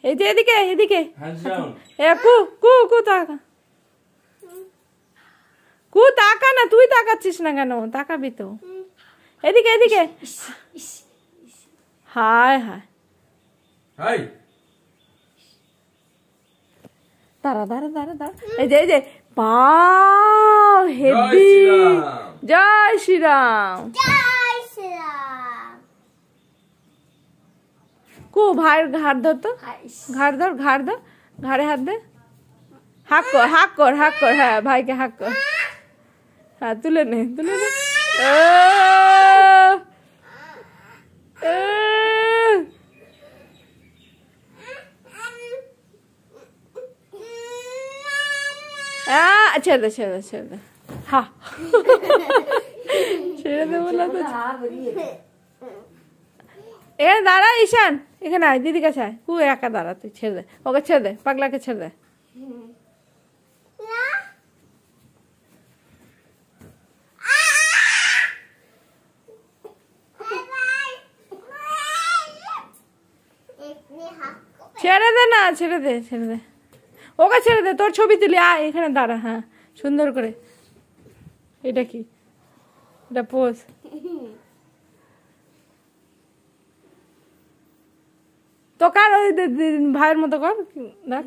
এই যে এদিকে এদিকে Hands down. কু কু কু তাকা, কু তাকা না, তুই তাকাচ্ছিস না কেন? তাকাবি তো। এদিকে এদিকে। হায় হায়। Hi. দাঁড়া দাঁড়া দাঁড়া দাঁড়া। এই যে পাও হেভি। জয় শ্রীরাম। কু ভাইয়ের ঘাড় ধর তো, ঘাড় ধর, ঘাড় ধর, ঘাড়ে হাত দে। হাক কর হাক কর হাক কর, হ্যাঁ ভাইকে হাক কর। হ্যাঁ তুলে নে তুলে নে। ছেড়ে দে ছেড়ে দে ছেড়ে দে। হা ছেড়ে দে বলা তো। এখানে দাঁড়া ঈশান, এখানে আয়, দিদি কাছে আয়। কু একা দাঁড়া, তুই ছেড়ে দে ওকে, ছেড়ে দে, পাগলাকে ছেড়ে দে। ছেড়ে দে না, ছেড়ে দে ছেড়ে দে ওকে, ছেড়ে দে। তোর ছবি তুলি, আয় এখানে দাঁড়া। হ্যাঁ সুন্দর করে। এটা কি? এটা পোজ। তো কার ওই ভাইয়ের মতো কর, দেখ।